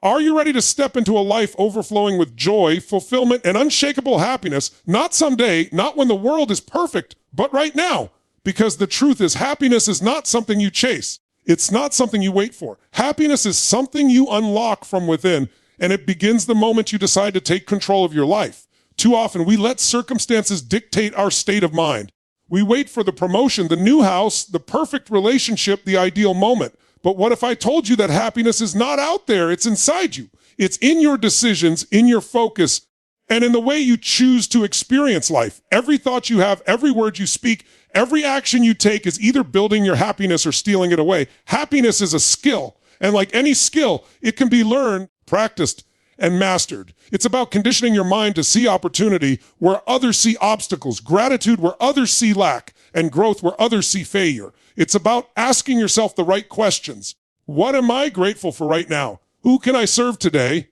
Are you ready to step into a life overflowing with joy, fulfillment, and unshakable happiness? Not someday, not when the world is perfect, but right now. Because the truth is, happiness is not something you chase. It's not something you wait for. Happiness is something you unlock from within, and it begins the moment you decide to take control of your life. Too often, we let circumstances dictate our state of mind. We wait for the promotion, the new house, the perfect relationship, the ideal moment. But what if I told you that happiness is not out there? It's inside you. It's in your decisions, in your focus, and in the way you choose to experience life. Every thought you have, every word you speak, every action you take is either building your happiness or stealing it away. Happiness is a skill, and like any skill, it can be learned, practiced, and mastered. It's about conditioning your mind to see opportunity where others see obstacles, gratitude where others see lack, and growth where others see failure. It's about asking yourself the right questions. What am I grateful for right now? Who can I serve today?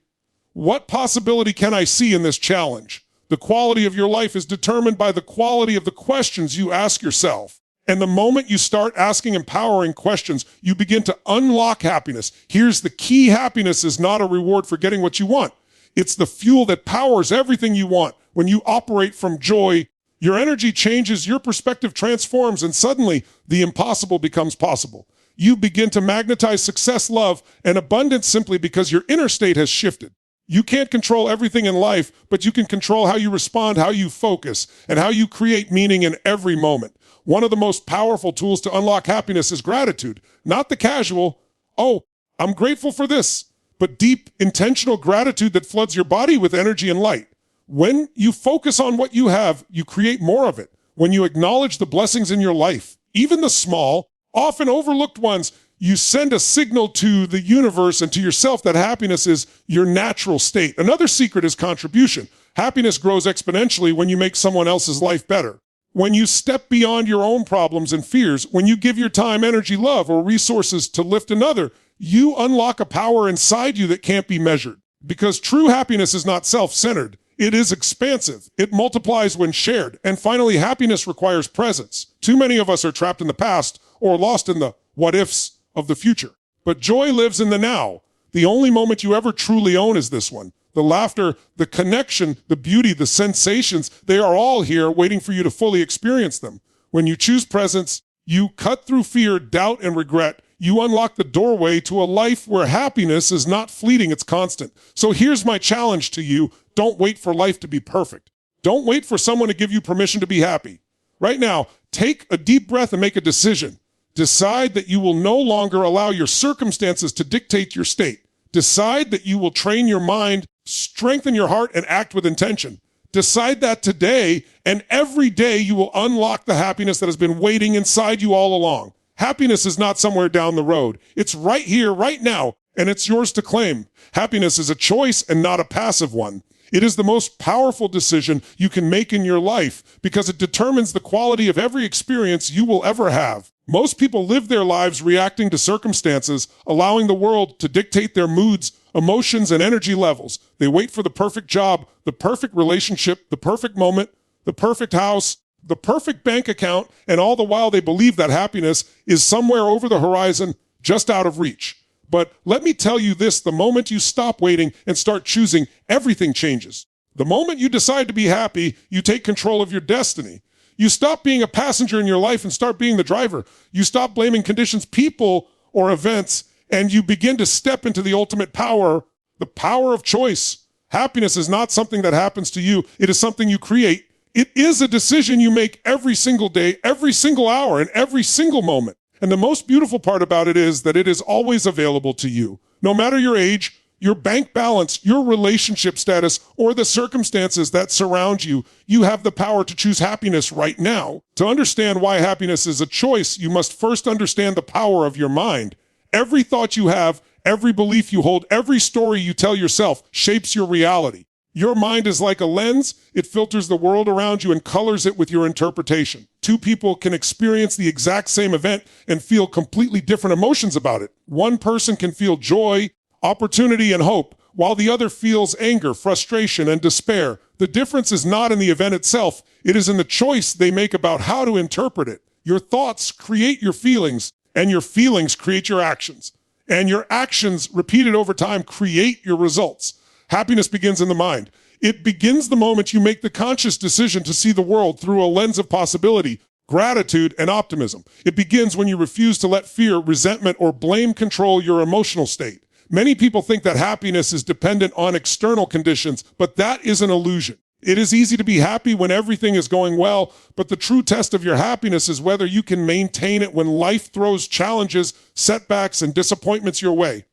What possibility can I see in this challenge? The quality of your life is determined by the quality of the questions you ask yourself. And the moment you start asking empowering questions, you begin to unlock happiness. Here's the key: happiness is not a reward for getting what you want. It's the fuel that powers everything you want. When you operate from joy, your energy changes, your perspective transforms, and suddenly the impossible becomes possible. You begin to magnetize success, love, and abundance simply because your inner state has shifted. You can't control everything in life, but you can control how you respond, how you focus, and how you create meaning in every moment. One of the most powerful tools to unlock happiness is gratitude, not the casual, "Oh, I'm grateful for this," but deep, intentional gratitude that floods your body with energy and light. When you focus on what you have, you create more of it. When you acknowledge the blessings in your life, even the small, often overlooked ones, you send a signal to the universe and to yourself that happiness is your natural state. Another secret is contribution. Happiness grows exponentially when you make someone else's life better. When you step beyond your own problems and fears, when you give your time, energy, love, or resources to lift another, you unlock a power inside you that can't be measured. Because true happiness is not self-centered. It is expansive. It multiplies when shared. And finally, happiness requires presence. Too many of us are trapped in the past or lost in the what-ifs of the future. But joy lives in the now. The only moment you ever truly own is this one. The laughter, the connection, the beauty, the sensations, they are all here waiting for you to fully experience them. When you choose presence, you cut through fear, doubt, and regret. You unlock the doorway to a life where happiness is not fleeting, it's constant. So here's my challenge to you. Don't wait for life to be perfect. Don't wait for someone to give you permission to be happy. Right now, take a deep breath and make a decision. Decide that you will no longer allow your circumstances to dictate your state. Decide that you will train your mind, strengthen your heart, and act with intention. Decide that today, and every day you will unlock the happiness that has been waiting inside you all along. Happiness is not somewhere down the road. It's right here, right now, and it's yours to claim. Happiness is a choice and not a passive one. It is the most powerful decision you can make in your life because it determines the quality of every experience you will ever have. Most people live their lives reacting to circumstances, allowing the world to dictate their moods, emotions, and energy levels. They wait for the perfect job, the perfect relationship, the perfect moment, the perfect house, the perfect bank account, and all the while they believe that happiness is somewhere over the horizon, just out of reach. But let me tell you this, the moment you stop waiting and start choosing, everything changes. The moment you decide to be happy, you take control of your destiny. You stop being a passenger in your life and start being the driver. You stop blaming conditions, people, or events, and you begin to step into the ultimate power, the power of choice. Happiness is not something that happens to you. It is something you create. It is a decision you make every single day, every single hour, and every single moment. And the most beautiful part about it is that it is always available to you. No matter your age, your bank balance, your relationship status, or the circumstances that surround you, you have the power to choose happiness right now. To understand why happiness is a choice, you must first understand the power of your mind. Every thought you have, every belief you hold, every story you tell yourself shapes your reality. Your mind is like a lens. It filters the world around you and colors it with your interpretation. Two people can experience the exact same event and feel completely different emotions about it. One person can feel joy, opportunity, and hope, while the other feels anger, frustration, and despair. The difference is not in the event itself. It is in the choice they make about how to interpret it. Your thoughts create your feelings, and your feelings create your actions. And your actions repeated over time create your results. Happiness begins in the mind. It begins the moment you make the conscious decision to see the world through a lens of possibility, gratitude, and optimism. It begins when you refuse to let fear, resentment, or blame control your emotional state. Many people think that happiness is dependent on external conditions, but that is an illusion. It is easy to be happy when everything is going well, but the true test of your happiness is whether you can maintain it when life throws challenges, setbacks, and disappointments your way.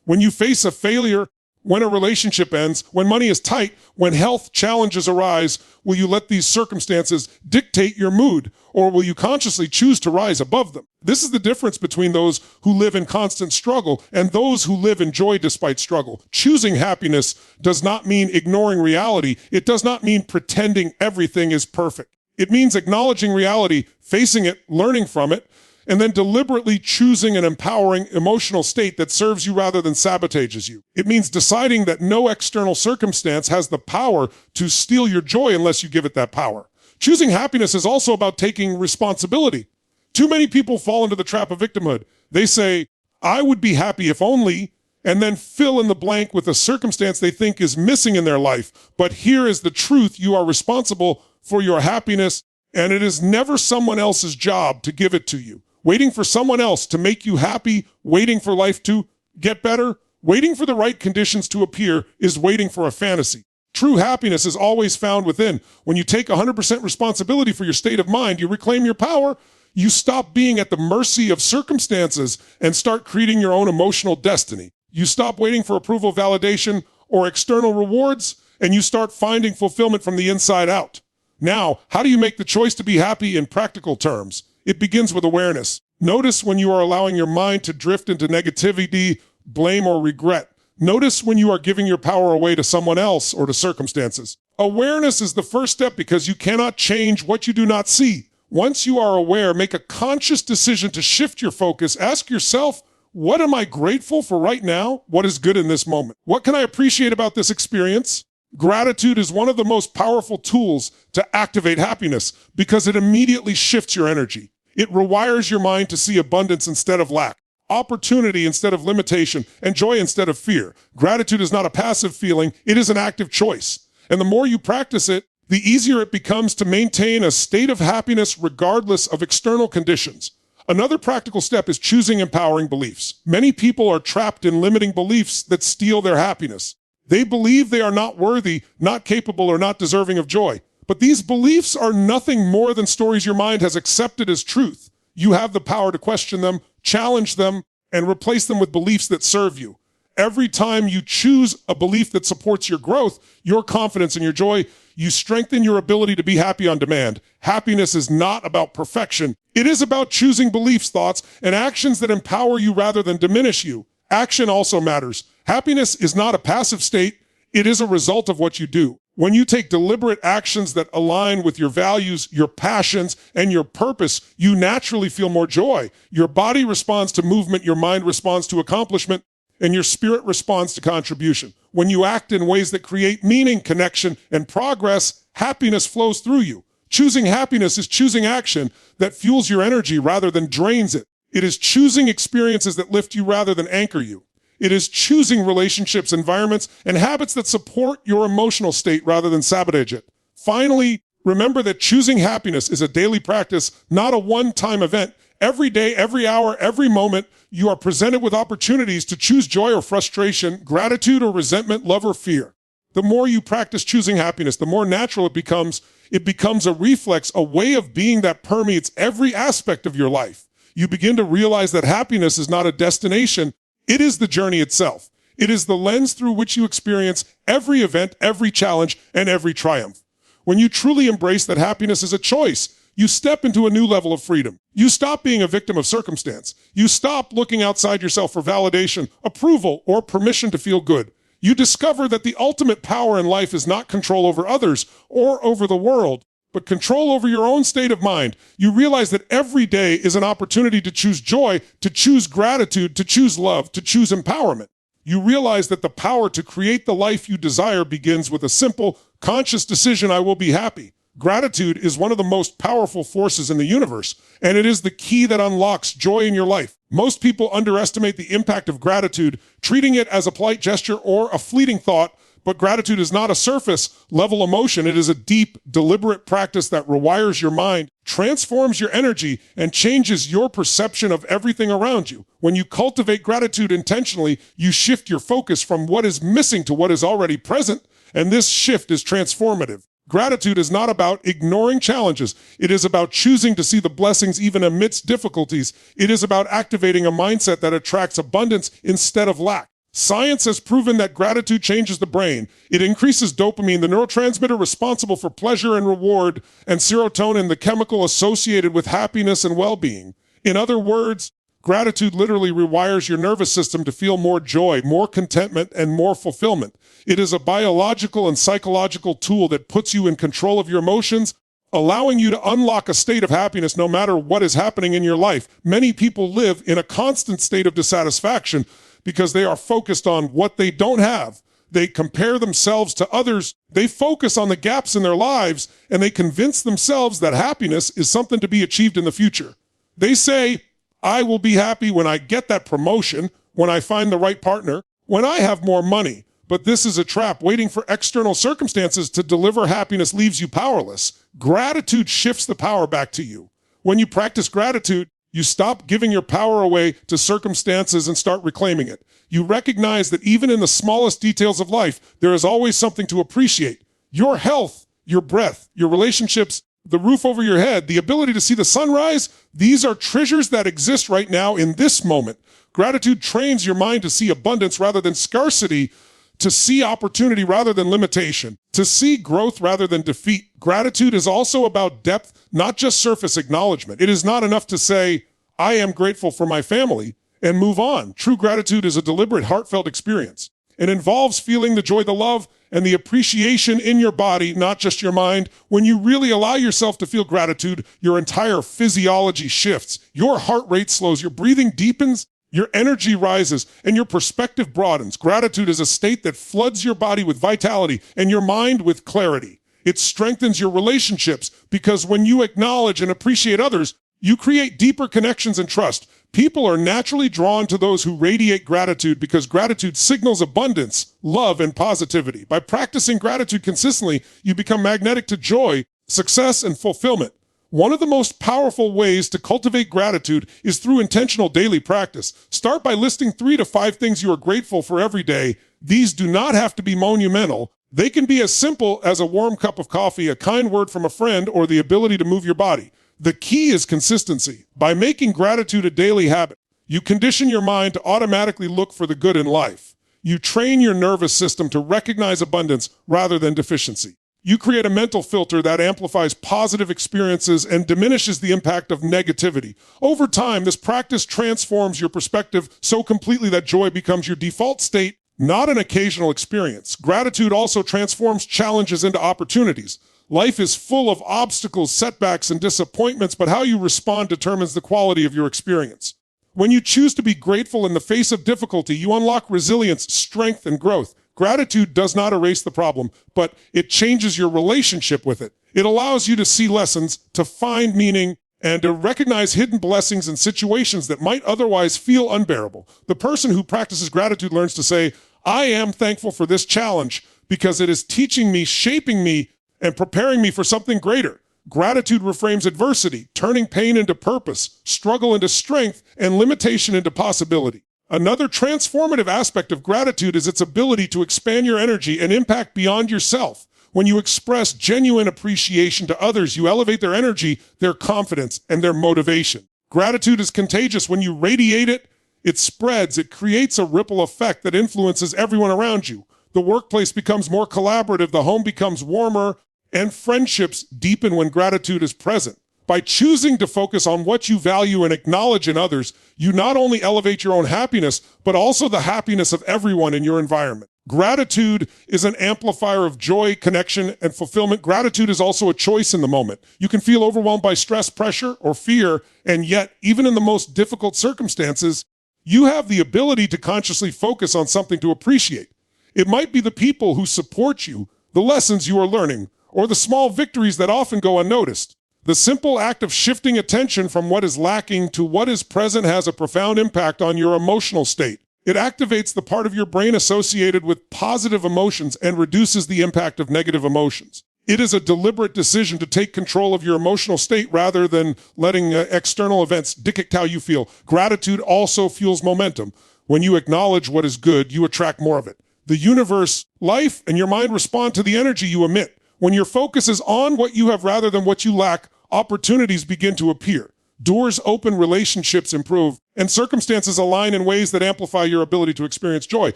When you face a failure, when a relationship ends, when money is tight, when health challenges arise, will you let these circumstances dictate your mood, or will you consciously choose to rise above them? This is the difference between those who live in constant struggle and those who live in joy despite struggle. Choosing happiness does not mean ignoring reality. It does not mean pretending everything is perfect. It means acknowledging reality, facing it, learning from it, and then deliberately choosing an empowering emotional state that serves you rather than sabotages you. It means deciding that no external circumstance has the power to steal your joy unless you give it that power. Choosing happiness is also about taking responsibility. Too many people fall into the trap of victimhood. They say, I would be happy if only, and then fill in the blank with a circumstance they think is missing in their life. But here is the truth. You are responsible for your happiness, and it is never someone else's job to give it to you. Waiting for someone else to make you happy, waiting for life to get better, waiting for the right conditions to appear is waiting for a fantasy. True happiness is always found within. When you take 100% responsibility for your state of mind, you reclaim your power, you stop being at the mercy of circumstances and start creating your own emotional destiny. You stop waiting for approval, validation, or external rewards, and you start finding fulfillment from the inside out. Now, how do you make the choice to be happy in practical terms? It begins with awareness. Notice when you are allowing your mind to drift into negativity, blame, or regret. Notice when you are giving your power away to someone else or to circumstances. Awareness is the first step because you cannot change what you do not see. Once you are aware, make a conscious decision to shift your focus. Ask yourself, what am I grateful for right now? What is good in this moment? What can I appreciate about this experience? Gratitude is one of the most powerful tools to activate happiness because it immediately shifts your energy. It rewires your mind to see abundance instead of lack, opportunity instead of limitation, and joy instead of fear. Gratitude is not a passive feeling, it is an active choice. And the more you practice it, the easier it becomes to maintain a state of happiness regardless of external conditions. Another practical step is choosing empowering beliefs. Many people are trapped in limiting beliefs that steal their happiness. They believe they are not worthy, not capable, or not deserving of joy. But these beliefs are nothing more than stories your mind has accepted as truth. You have the power to question them, challenge them, and replace them with beliefs that serve you. Every time you choose a belief that supports your growth, your confidence, and your joy, you strengthen your ability to be happy on demand. Happiness is not about perfection. It is about choosing beliefs, thoughts, and actions that empower you rather than diminish you. Action also matters. Happiness is not a passive state. It is a result of what you do. When you take deliberate actions that align with your values, your passions, and your purpose, you naturally feel more joy. Your body responds to movement, your mind responds to accomplishment, and your spirit responds to contribution. When you act in ways that create meaning, connection, and progress, happiness flows through you. Choosing happiness is choosing action that fuels your energy rather than drains it. It is choosing experiences that lift you rather than anchor you. It is choosing relationships, environments, and habits that support your emotional state rather than sabotage it. Finally, remember that choosing happiness is a daily practice, not a one-time event. Every day, every hour, every moment, you are presented with opportunities to choose joy or frustration, gratitude or resentment, love or fear. The more you practice choosing happiness, the more natural it becomes. It becomes a reflex, a way of being that permeates every aspect of your life. You begin to realize that happiness is not a destination. It is the journey itself. It is the lens through which you experience every event, every challenge, and every triumph. When you truly embrace that happiness is a choice, you step into a new level of freedom. You stop being a victim of circumstance. You stop looking outside yourself for validation, approval, or permission to feel good. You discover that the ultimate power in life is not control over others or over the world, but control over your own state of mind. You realize that every day is an opportunity to choose joy, to choose gratitude, to choose love, to choose empowerment. You realize that the power to create the life you desire begins with a simple, conscious decision: I will be happy. Gratitude is one of the most powerful forces in the universe, and it is the key that unlocks joy in your life. Most people underestimate the impact of gratitude, treating it as a polite gesture or a fleeting thought, but gratitude is not a surface-level emotion. It is a deep, deliberate practice that rewires your mind, transforms your energy, and changes your perception of everything around you. When you cultivate gratitude intentionally, you shift your focus from what is missing to what is already present, and this shift is transformative. Gratitude is not about ignoring challenges. It is about choosing to see the blessings even amidst difficulties. It is about activating a mindset that attracts abundance instead of lack. Science has proven that gratitude changes the brain. It increases dopamine, the neurotransmitter responsible for pleasure and reward, and serotonin, the chemical associated with happiness and well-being. In other words, gratitude literally rewires your nervous system to feel more joy, more contentment, and more fulfillment. It is a biological and psychological tool that puts you in control of your emotions, allowing you to unlock a state of happiness no matter what is happening in your life. Many people live in a constant state of dissatisfaction because they are focused on what they don't have. They compare themselves to others. They focus on the gaps in their lives, and they convince themselves that happiness is something to be achieved in the future. They say, I will be happy when I get that promotion, when I find the right partner, when I have more money. But this is a trap. Waiting for external circumstances to deliver happiness leaves you powerless. Gratitude shifts the power back to you. When you practice gratitude, you stop giving your power away to circumstances and start reclaiming it. You recognize that even in the smallest details of life, there is always something to appreciate. Your health, your breath, your relationships, the roof over your head, the ability to see the sunrise, these are treasures that exist right now in this moment. Gratitude trains your mind to see abundance rather than scarcity, to see opportunity rather than limitation, to see growth rather than defeat. Gratitude is also about depth, not just surface acknowledgement. It is not enough to say, I am grateful for my family, and move on. True gratitude is a deliberate, heartfelt experience. It involves feeling the joy, the love, and the appreciation in your body, not just your mind. When you really allow yourself to feel gratitude, your entire physiology shifts. Your heart rate slows, your breathing deepens, your energy rises, and your perspective broadens. Gratitude is a state that floods your body with vitality and your mind with clarity. It strengthens your relationships because when you acknowledge and appreciate others, you create deeper connections and trust. People are naturally drawn to those who radiate gratitude because gratitude signals abundance, love, and positivity. By practicing gratitude consistently, you become magnetic to joy, success, and fulfillment. One of the most powerful ways to cultivate gratitude is through intentional daily practice. Start by listing 3 to 5 things you are grateful for every day. These do not have to be monumental. They can be as simple as a warm cup of coffee, a kind word from a friend, or the ability to move your body. The key is consistency. By making gratitude a daily habit, you condition your mind to automatically look for the good in life. You train your nervous system to recognize abundance rather than deficiency. You create a mental filter that amplifies positive experiences and diminishes the impact of negativity. Over time, this practice transforms your perspective so completely that joy becomes your default state, not an occasional experience. Gratitude also transforms challenges into opportunities. Life is full of obstacles, setbacks, and disappointments, but how you respond determines the quality of your experience. When you choose to be grateful in the face of difficulty, you unlock resilience, strength, and growth. Gratitude does not erase the problem, but it changes your relationship with it. It allows you to see lessons, to find meaning, and to recognize hidden blessings in situations that might otherwise feel unbearable. The person who practices gratitude learns to say, I am thankful for this challenge because it is teaching me, shaping me, and preparing me for something greater. Gratitude reframes adversity, turning pain into purpose, struggle into strength, and limitation into possibility. Another transformative aspect of gratitude is its ability to expand your energy and impact beyond yourself. When you express genuine appreciation to others, you elevate their energy, their confidence, and their motivation. Gratitude is contagious. When you radiate it, it spreads. It creates a ripple effect that influences everyone around you. The workplace becomes more collaborative, the home becomes warmer, and friendships deepen when gratitude is present. By choosing to focus on what you value and acknowledge in others, you not only elevate your own happiness, but also the happiness of everyone in your environment. Gratitude is an amplifier of joy, connection, and fulfillment. Gratitude is also a choice in the moment. You can feel overwhelmed by stress, pressure, or fear, and yet, even in the most difficult circumstances, you have the ability to consciously focus on something to appreciate. It might be the people who support you, the lessons you are learning, or the small victories that often go unnoticed. The simple act of shifting attention from what is lacking to what is present has a profound impact on your emotional state. It activates the part of your brain associated with positive emotions and reduces the impact of negative emotions. It is a deliberate decision to take control of your emotional state rather than letting external events dictate how you feel. Gratitude also fuels momentum. When you acknowledge what is good, you attract more of it. The universe, life, and your mind respond to the energy you emit. When your focus is on what you have rather than what you lack, opportunities begin to appear. Doors open, relationships improve, and circumstances align in ways that amplify your ability to experience joy.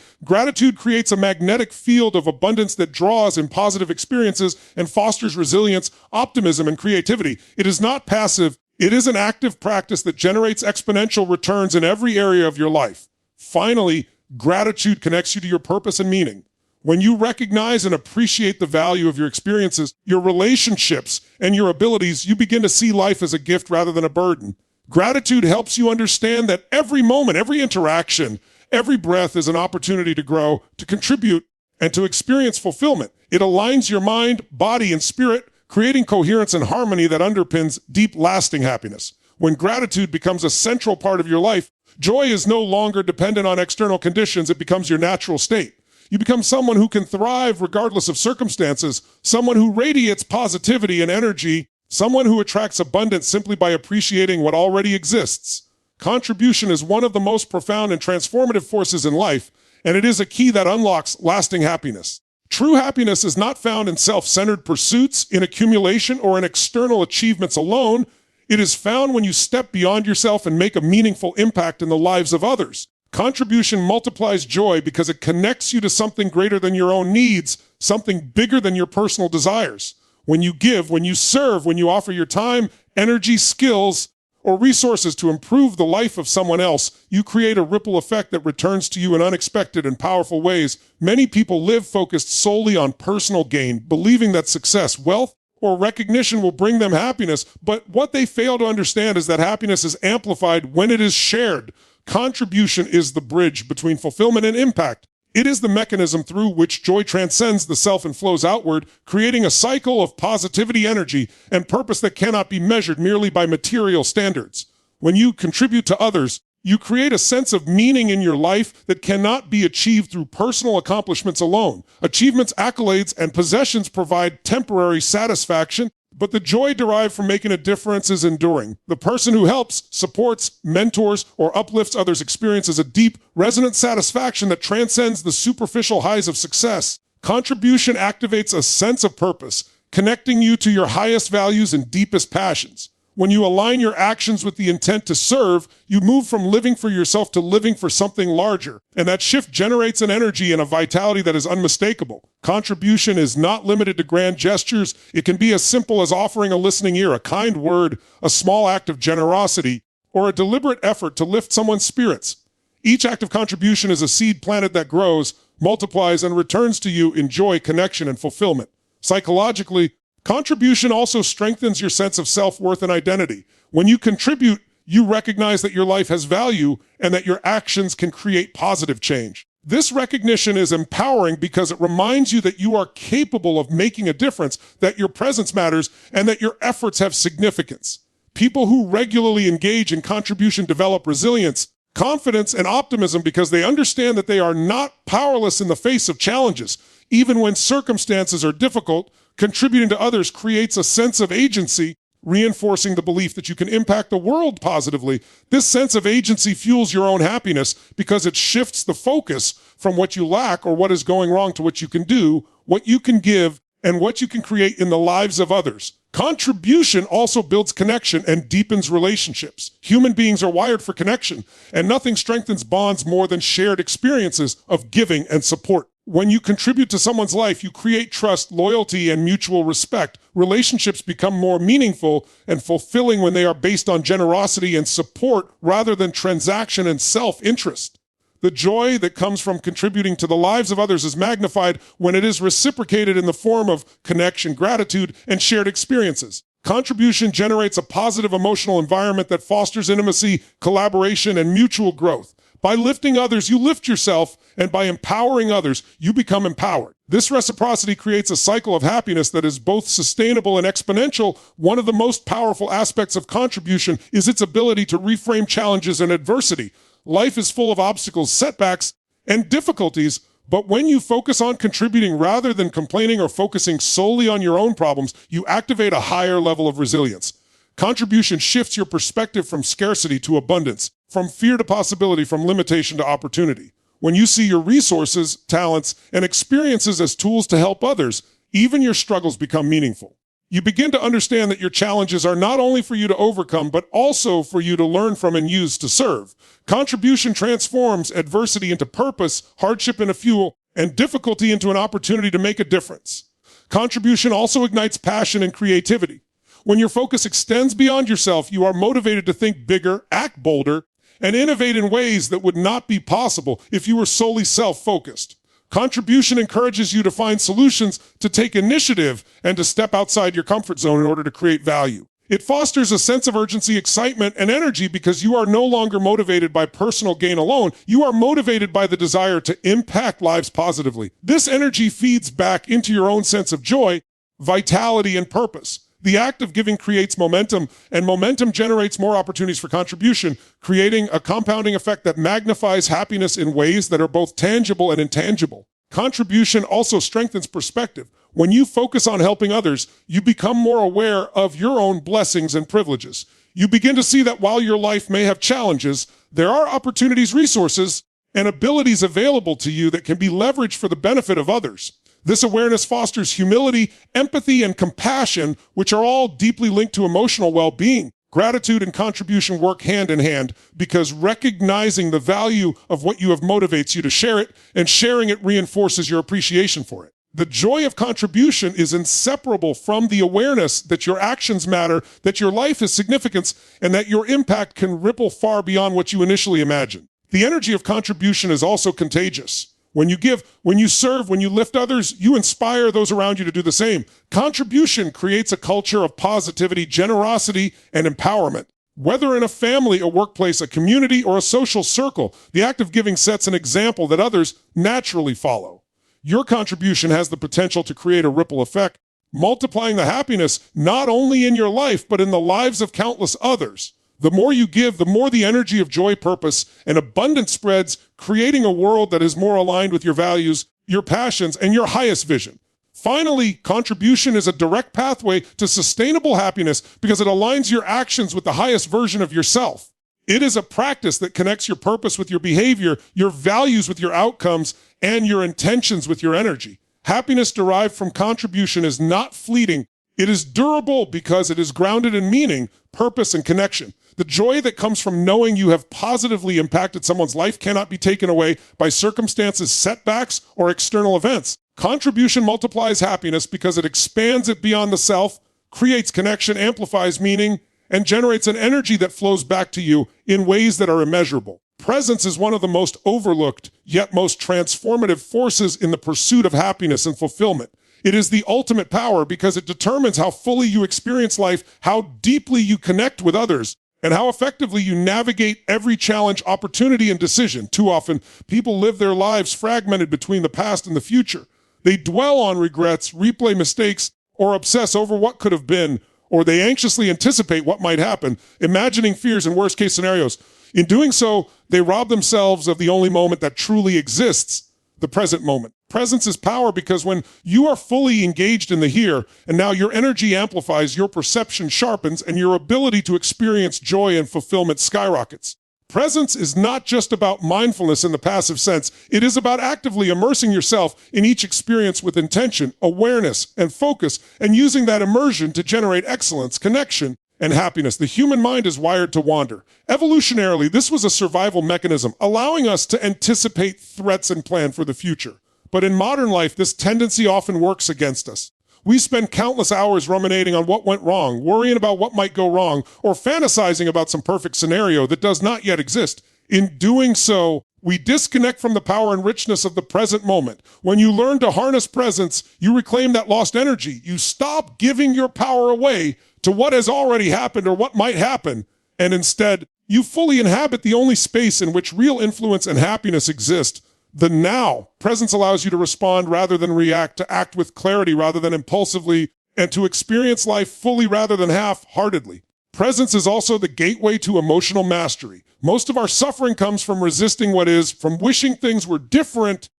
Gratitude creates a magnetic field of abundance that draws in positive experiences and fosters resilience, optimism, and creativity. It is not passive. It is an active practice that generates exponential returns in every area of your life. Finally, gratitude connects you to your purpose and meaning. When you recognize and appreciate the value of your experiences, your relationships, and your abilities, you begin to see life as a gift rather than a burden. Gratitude helps you understand that every moment, every interaction, every breath is an opportunity to grow, to contribute, and to experience fulfillment. It aligns your mind, body, and spirit, creating coherence and harmony that underpins deep, lasting happiness. When gratitude becomes a central part of your life, joy is no longer dependent on external conditions. It becomes your natural state. You become someone who can thrive regardless of circumstances, someone who radiates positivity and energy, someone who attracts abundance simply by appreciating what already exists. Contribution is one of the most profound and transformative forces in life, and it is a key that unlocks lasting happiness. True happiness is not found in self-centered pursuits, in accumulation, or in external achievements alone. It is found when you step beyond yourself and make a meaningful impact in the lives of others. Contribution multiplies joy because it connects you to something greater than your own needs, something bigger than your personal desires. When you give, when you serve, when you offer your time, energy, skills, or resources to improve the life of someone else, you create a ripple effect that returns to you in unexpected and powerful ways. Many people live focused solely on personal gain, believing that success, wealth, or recognition will bring them happiness, but what they fail to understand is that happiness is amplified when it is shared. Contribution is the bridge between fulfillment and impact. It is the mechanism through which joy transcends the self and flows outward, creating a cycle of positivity, energy, and purpose that cannot be measured merely by material standards. When you contribute to others, you create a sense of meaning in your life that cannot be achieved through personal accomplishments alone. Achievements, accolades, and possessions provide temporary satisfaction, but the joy derived from making a difference is enduring. The person who helps, supports, mentors, or uplifts others experiences a deep, resonant satisfaction that transcends the superficial highs of success. Contribution activates a sense of purpose, connecting you to your highest values and deepest passions. When you align your actions with the intent to serve, you move from living for yourself to living for something larger. And that shift generates an energy and a vitality that is unmistakable. Contribution is not limited to grand gestures. It can be as simple as offering a listening ear, a kind word, a small act of generosity, or a deliberate effort to lift someone's spirits. Each act of contribution is a seed planted that grows, multiplies, and returns to you in joy, connection, and fulfillment. Psychologically, contribution also strengthens your sense of self-worth and identity. When you contribute, you recognize that your life has value and that your actions can create positive change. This recognition is empowering because it reminds you that you are capable of making a difference, that your presence matters, and that your efforts have significance. People who regularly engage in contribution develop resilience, confidence, and optimism because they understand that they are not powerless in the face of challenges. Even when circumstances are difficult, contributing to others creates a sense of agency, reinforcing the belief that you can impact the world positively. This sense of agency fuels your own happiness because it shifts the focus from what you lack or what is going wrong to what you can do, what you can give, and what you can create in the lives of others. Contribution also builds connection and deepens relationships. Human beings are wired for connection, and nothing strengthens bonds more than shared experiences of giving and support. When you contribute to someone's life, you create trust, loyalty, and mutual respect. Relationships become more meaningful and fulfilling when they are based on generosity and support rather than transaction and self-interest. The joy that comes from contributing to the lives of others is magnified when it is reciprocated in the form of connection, gratitude, and shared experiences. Contribution generates a positive emotional environment that fosters intimacy, collaboration, and mutual growth. By lifting others, you lift yourself, and by empowering others, you become empowered. This reciprocity creates a cycle of happiness that is both sustainable and exponential. One of the most powerful aspects of contribution is its ability to reframe challenges and adversity. Life is full of obstacles, setbacks, and difficulties, but when you focus on contributing rather than complaining or focusing solely on your own problems, you activate a higher level of resilience. Contribution shifts your perspective from scarcity to abundance, from fear to possibility, from limitation to opportunity. When you see your resources, talents, and experiences as tools to help others, even your struggles become meaningful. You begin to understand that your challenges are not only for you to overcome, but also for you to learn from and use to serve. Contribution transforms adversity into purpose, hardship into fuel, and difficulty into an opportunity to make a difference. Contribution also ignites passion and creativity. When your focus extends beyond yourself, you are motivated to think bigger, act bolder, and innovate in ways that would not be possible if you were solely self-focused. Contribution encourages you to find solutions, to take initiative, and to step outside your comfort zone in order to create value. It fosters a sense of urgency, excitement, and energy because you are no longer motivated by personal gain alone. You are motivated by the desire to impact lives positively. This energy feeds back into your own sense of joy, vitality, and purpose. The act of giving creates momentum, and momentum generates more opportunities for contribution, creating a compounding effect that magnifies happiness in ways that are both tangible and intangible. Contribution also strengthens perspective. When you focus on helping others, you become more aware of your own blessings and privileges. You begin to see that while your life may have challenges, there are opportunities, resources, and abilities available to you that can be leveraged for the benefit of others. This awareness fosters humility, empathy, and compassion, which are all deeply linked to emotional well-being. Gratitude and contribution work hand in hand because recognizing the value of what you have motivates you to share it, and sharing it reinforces your appreciation for it. The joy of contribution is inseparable from the awareness that your actions matter, that your life has significance, and that your impact can ripple far beyond what you initially imagined. The energy of contribution is also contagious. When you give, when you serve, when you lift others, you inspire those around you to do the same. Contribution creates a culture of positivity, generosity, and empowerment. Whether in a family, a workplace, a community, or a social circle, the act of giving sets an example that others naturally follow. Your contribution has the potential to create a ripple effect, multiplying the happiness not only in your life, but in the lives of countless others. The more you give, the more the energy of joy, purpose, and abundance spreads, creating a world that is more aligned with your values, your passions, and your highest vision. Finally, contribution is a direct pathway to sustainable happiness because it aligns your actions with the highest version of yourself. It is a practice that connects your purpose with your behavior, your values with your outcomes, and your intentions with your energy. Happiness derived from contribution is not fleeting. It is durable because it is grounded in meaning, purpose, and connection. The joy that comes from knowing you have positively impacted someone's life cannot be taken away by circumstances, setbacks, or external events. Contribution multiplies happiness because it expands it beyond the self, creates connection, amplifies meaning, and generates an energy that flows back to you in ways that are immeasurable. Presence is one of the most overlooked, yet most transformative forces in the pursuit of happiness and fulfillment. It is the ultimate power because it determines how fully you experience life, how deeply you connect with others, and how effectively you navigate every challenge, opportunity, and decision. Too often, people live their lives fragmented between the past and the future. They dwell on regrets, replay mistakes, or obsess over what could have been, or they anxiously anticipate what might happen, imagining fears and worst-case scenarios. In doing so, they rob themselves of the only moment that truly exists, the present moment. Presence is power because when you are fully engaged in the here, and now your energy amplifies, your perception sharpens, and your ability to experience joy and fulfillment skyrockets. Presence is not just about mindfulness in the passive sense. It is about actively immersing yourself in each experience with intention, awareness, and focus, and using that immersion to generate excellence, connection, and happiness. The human mind is wired to wander. Evolutionarily, this was a survival mechanism, allowing us to anticipate threats and plan for the future. But in modern life, this tendency often works against us. We spend countless hours ruminating on what went wrong, worrying about what might go wrong, or fantasizing about some perfect scenario that does not yet exist. In doing so, we disconnect from the power and richness of the present moment. When you learn to harness presence, you reclaim that lost energy. You stop giving your power away to what has already happened or what might happen, and instead You fully inhabit the only space in which real influence and happiness exist, the now. Presence allows you to respond rather than react, to act with clarity rather than impulsively, and to experience life fully rather than half-heartedly. Presence is also the gateway to emotional mastery. Most of our suffering comes from resisting what is, from wishing things were different,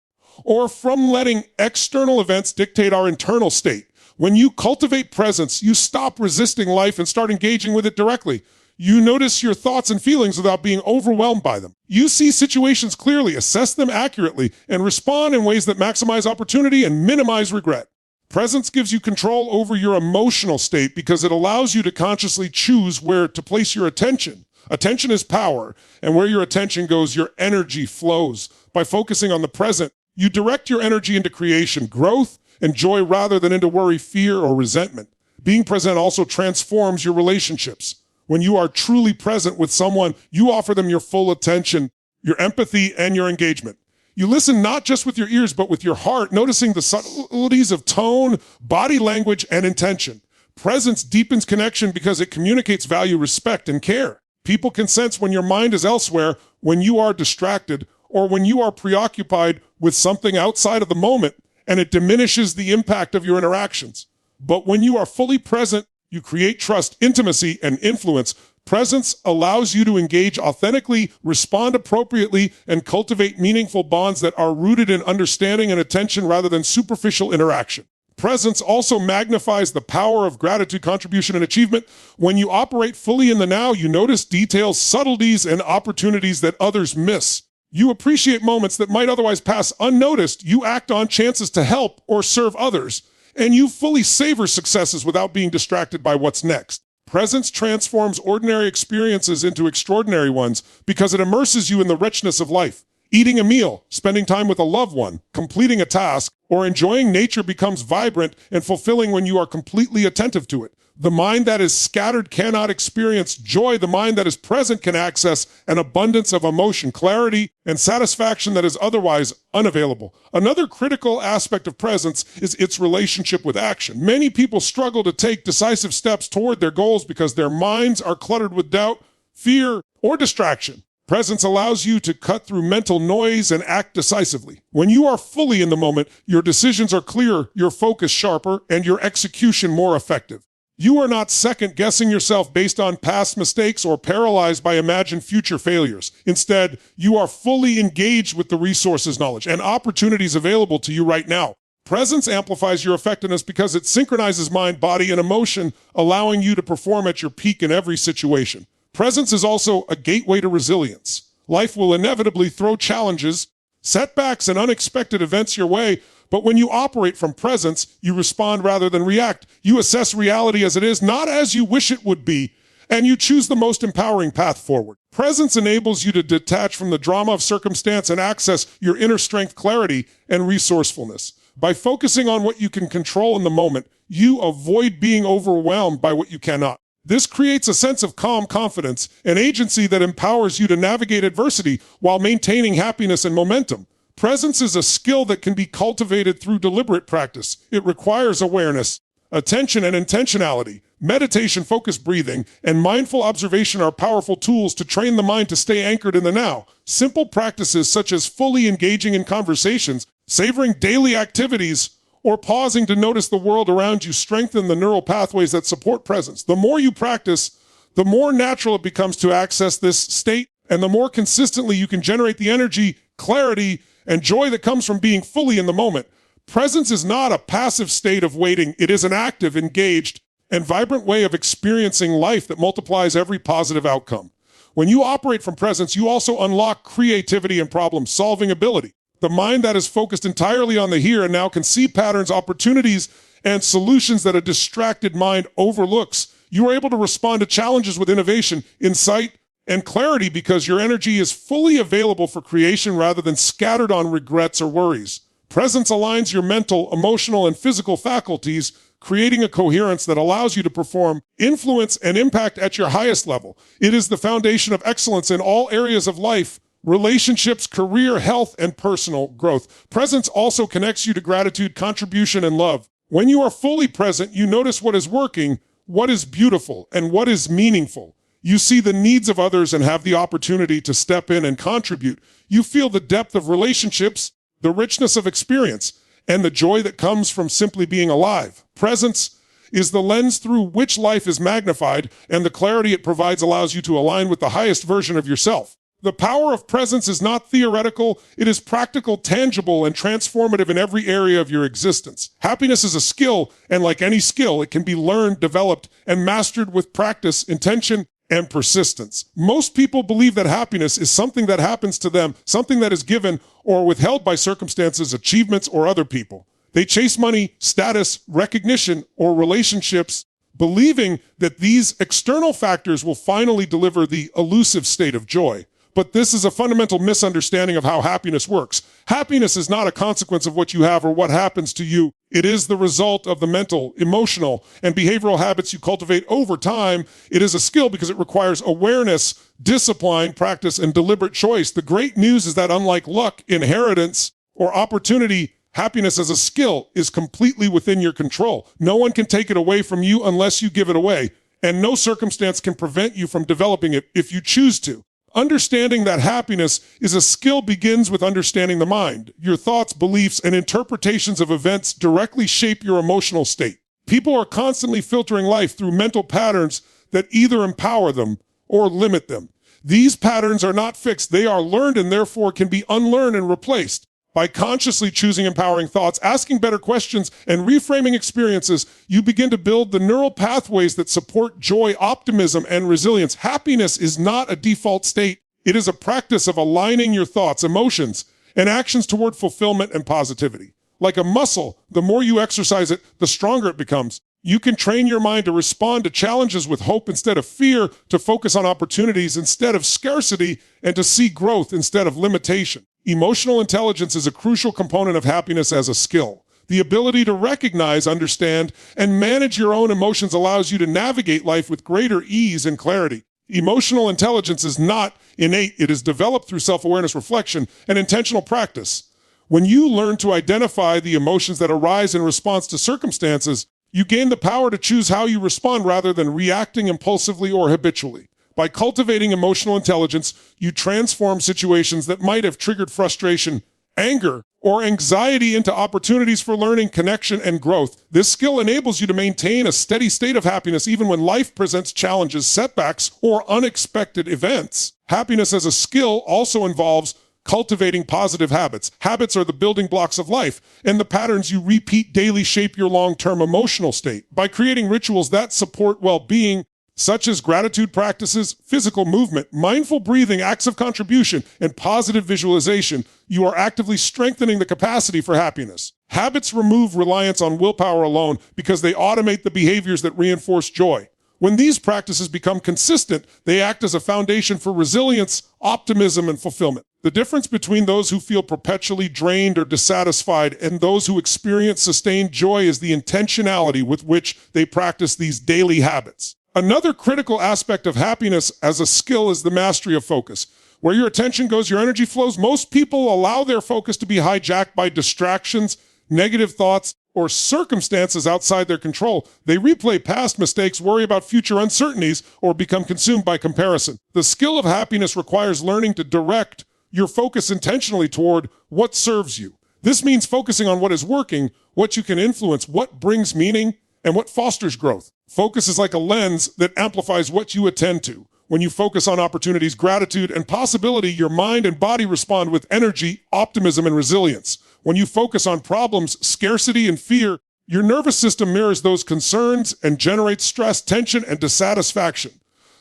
or from letting external events dictate our internal state. When you cultivate presence, you stop resisting life and start engaging with it directly. You notice your thoughts and feelings without being overwhelmed by them. You see situations clearly, assess them accurately, and respond in ways that maximize opportunity and minimize regret. Presence gives you control over your emotional state because it allows you to consciously choose where to place your attention. Attention is power, and where your attention goes, your energy flows. By focusing on the present, you direct your energy into creation, growth, and joy rather than into worry, fear, or resentment. Being present also transforms your relationships. When you are truly present with someone, you offer them your full attention, your empathy, and your engagement. You listen not just with your ears, but with your heart, noticing the subtleties of tone, body language, and intention. Presence deepens connection because it communicates value, respect, and care. People can sense when your mind is elsewhere, when you are distracted, or when you are preoccupied with something outside of the moment, and it diminishes the impact of your interactions. But when you are fully present, you create trust, intimacy, and influence. Presence allows you to engage authentically, respond appropriately, and cultivate meaningful bonds that are rooted in understanding and attention rather than superficial interaction. Presence also magnifies the power of gratitude, contribution, and achievement. When you operate fully in the now, you notice details, subtleties, and opportunities that others miss. You appreciate moments that might otherwise pass unnoticed. You act on chances to help or serve others. And you fully savor successes without being distracted by what's next. Presence transforms ordinary experiences into extraordinary ones because it immerses you in the richness of life. Eating a meal, spending time with a loved one, completing a task, or enjoying nature becomes vibrant and fulfilling when you are completely attentive to it. The mind that is scattered cannot experience joy. The mind that is present can access an abundance of emotion, clarity, and satisfaction that is otherwise unavailable. Another critical aspect of presence is its relationship with action. Many people struggle to take decisive steps toward their goals because their minds are cluttered with doubt, fear, or distraction. Presence allows you to cut through mental noise and act decisively. When you are fully in the moment, your decisions are clearer, your focus sharper, and your execution more effective. You are not second-guessing yourself based on past mistakes or paralyzed by imagined future failures. Instead, you are fully engaged with the resources, knowledge, and opportunities available to you right now. Presence amplifies your effectiveness because it synchronizes mind, body, and emotion, allowing you to perform at your peak in every situation. Presence is also a gateway to resilience. Life will inevitably throw challenges, setbacks, and unexpected events your way, but when you operate from presence, you respond rather than react. You assess reality as it is, not as you wish it would be, and you choose the most empowering path forward. Presence enables you to detach from the drama of circumstance and access your inner strength, clarity, and resourcefulness. By focusing on what you can control in the moment, you avoid being overwhelmed by what you cannot. This creates a sense of calm confidence, an agency that empowers you to navigate adversity while maintaining happiness and momentum. Presence is a skill that can be cultivated through deliberate practice. It requires awareness, attention, and intentionality. Meditation, focused breathing, and mindful observation are powerful tools to train the mind to stay anchored in the now. Simple practices such as fully engaging in conversations, savoring daily activities, or pausing to notice the world around you strengthen the neural pathways that support presence. The more you practice, the more natural it becomes to access this state, and the more consistently you can generate the energy, clarity, and joy that comes from being fully in the moment. Presence is not a passive state of waiting. It is an active, engaged, and vibrant way of experiencing life that multiplies every positive outcome. When you operate from presence, you also unlock creativity and problem-solving ability. The mind that is focused entirely on the here and now can see patterns, opportunities, and solutions that a distracted mind overlooks. You are able to respond to challenges with innovation, insight, and clarity because your energy is fully available for creation rather than scattered on regrets or worries. Presence aligns your mental, emotional, and physical faculties, creating a coherence that allows you to perform, influence, and impact at your highest level. It is the foundation of excellence in all areas of life, relationships, career, health, and personal growth. Presence also connects you to gratitude, contribution, and love. When you are fully present, you notice what is working, what is beautiful, and what is meaningful. You see the needs of others and have the opportunity to step in and contribute. You feel the depth of relationships, the richness of experience, and the joy that comes from simply being alive. Presence is the lens through which life is magnified, and the clarity it provides allows you to align with the highest version of yourself. The power of presence is not theoretical, it is practical, tangible, and transformative in every area of your existence. Happiness is a skill, and like any skill, it can be learned, developed, and mastered with practice, intention, and persistence. Most people believe that happiness is something that happens to them, something that is given or withheld by circumstances, achievements, or other people. They chase money, status, recognition, or relationships, believing that these external factors will finally deliver the elusive state of joy. But this is a fundamental misunderstanding of how happiness works. Happiness is not a consequence of what you have or what happens to you. It is the result of the mental, emotional, and behavioral habits you cultivate over time. It is a skill because it requires awareness, discipline, practice, and deliberate choice. The great news is that unlike luck, inheritance, or opportunity, happiness as a skill is completely within your control. No one can take it away from you unless you give it away, and no circumstance can prevent you from developing it if you choose to. Understanding that happiness is a skill begins with understanding the mind. Your thoughts, beliefs, and interpretations of events directly shape your emotional state. People are constantly filtering life through mental patterns that either empower them or limit them. These patterns are not fixed. They are learned and therefore can be unlearned and replaced. By consciously choosing empowering thoughts, asking better questions, and reframing experiences, you begin to build the neural pathways that support joy, optimism, and resilience. Happiness is not a default state. It is a practice of aligning your thoughts, emotions, and actions toward fulfillment and positivity. Like a muscle, the more you exercise it, the stronger it becomes. You can train your mind to respond to challenges with hope instead of fear, to focus on opportunities instead of scarcity, and to see growth instead of limitation. Emotional intelligence is a crucial component of happiness as a skill. The ability to recognize, understand, and manage your own emotions allows you to navigate life with greater ease and clarity. Emotional intelligence is not innate. It is developed through self-awareness, reflection, and intentional practice. When you learn to identify the emotions that arise in response to circumstances, you gain the power to choose how you respond rather than reacting impulsively or habitually. By cultivating emotional intelligence, you transform situations that might have triggered frustration, anger, or anxiety into opportunities for learning, connection, and growth. This skill enables you to maintain a steady state of happiness even when life presents challenges, setbacks, or unexpected events. Happiness as a skill also involves cultivating positive habits. Habits are the building blocks of life, and the patterns you repeat daily shape your long-term emotional state. By creating rituals that support well-being, such as gratitude practices, physical movement, mindful breathing, acts of contribution, and positive visualization, you are actively strengthening the capacity for happiness. Habits remove reliance on willpower alone because they automate the behaviors that reinforce joy. When these practices become consistent, they act as a foundation for resilience, optimism, and fulfillment. The difference between those who feel perpetually drained or dissatisfied and those who experience sustained joy is the intentionality with which they practice these daily habits. Another critical aspect of happiness as a skill is the mastery of focus. Where your attention goes, your energy flows. Most people allow their focus to be hijacked by distractions, negative thoughts, or circumstances outside their control. They replay past mistakes, worry about future uncertainties, or become consumed by comparison. The skill of happiness requires learning to direct your focus intentionally toward what serves you. This means focusing on what is working, what you can influence, what brings meaning, and what fosters growth. Focus is like a lens that amplifies what you attend to. When you focus on opportunities, gratitude, and possibility, your mind and body respond with energy, optimism, and resilience. When you focus on problems, scarcity, and fear, your nervous system mirrors those concerns and generates stress, tension, and dissatisfaction.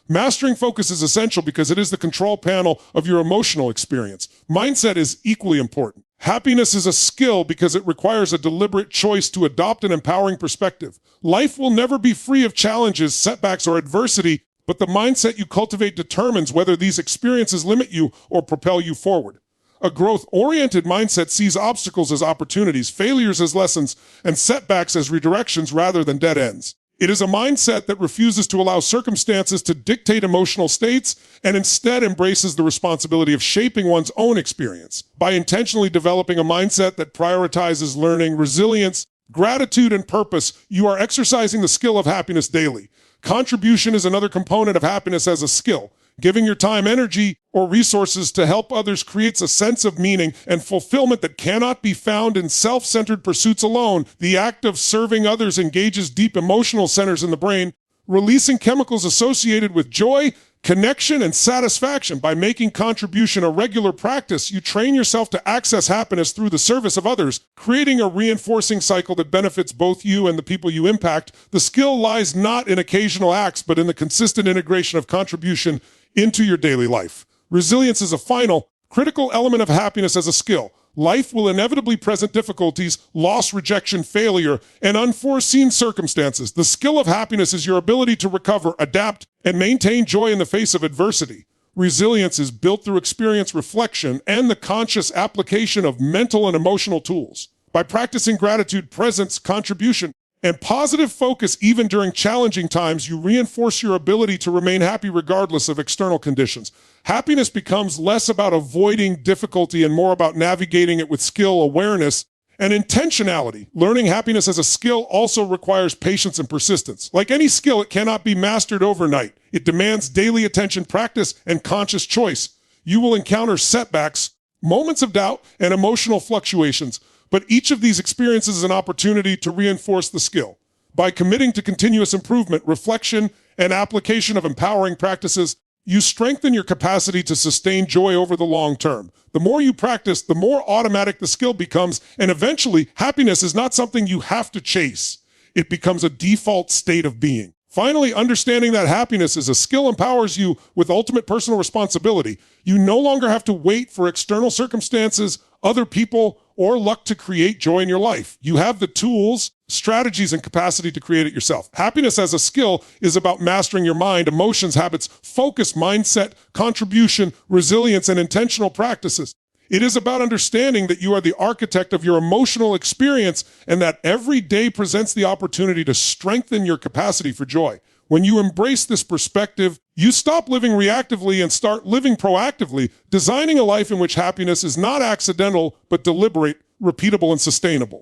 Mastering focus is essential because it is the control panel of your emotional experience. Mindset is equally important. Happiness is a skill because it requires a deliberate choice to adopt an empowering perspective. Life will never be free of challenges, setbacks, or adversity, but the mindset you cultivate determines whether these experiences limit you or propel you forward. A growth-oriented mindset sees obstacles as opportunities, failures as lessons, and setbacks as redirections rather than dead ends. It is a mindset that refuses to allow circumstances to dictate emotional states and instead embraces the responsibility of shaping one's own experience. By intentionally developing a mindset that prioritizes learning, resilience, gratitude, and purpose, you are exercising the skill of happiness daily. Contribution is another component of happiness as a skill. Giving your time, energy, or resources to help others creates a sense of meaning and fulfillment that cannot be found in self-centered pursuits alone. The act of serving others engages deep emotional centers in the brain, releasing chemicals associated with joy, connection, and satisfaction. By making contribution a regular practice, you train yourself to access happiness through the service of others, creating a reinforcing cycle that benefits both you and the people you impact. The skill lies not in occasional acts, but in the consistent integration of contribution into your daily life. Resilience is a final, critical element of happiness as a skill. Life will inevitably present difficulties, loss, rejection, failure, and unforeseen circumstances. The skill of happiness is your ability to recover, adapt, and maintain joy in the face of adversity. Resilience is built through experience, reflection, and the conscious application of mental and emotional tools. By practicing gratitude, presence, contribution, and positive focus even during challenging times, you reinforce your ability to remain happy regardless of external conditions. Happiness becomes less about avoiding difficulty and more about navigating it with skill, awareness, and intentionality. Learning happiness as a skill also requires patience and persistence. Like any skill, it cannot be mastered overnight. It demands daily attention, practice, and conscious choice. You will encounter setbacks, moments of doubt, and emotional fluctuations, but each of these experiences is an opportunity to reinforce the skill. By committing to continuous improvement, reflection, and application of empowering practices, you strengthen your capacity to sustain joy over the long term. The more you practice, the more automatic the skill becomes, and eventually, happiness is not something you have to chase. It becomes a default state of being. Finally, understanding that happiness is a skill empowers you with ultimate personal responsibility. You no longer have to wait for external circumstances, other people, or luck to create joy in your life. You have the tools, strategies, and capacity to create it yourself. Happiness as a skill is about mastering your mind, emotions, habits, focus, mindset, contribution, resilience, and intentional practices. It is about understanding that you are the architect of your emotional experience and that every day presents the opportunity to strengthen your capacity for joy. When you embrace this perspective, you stop living reactively and start living proactively, designing a life in which happiness is not accidental, but deliberate, repeatable, and sustainable.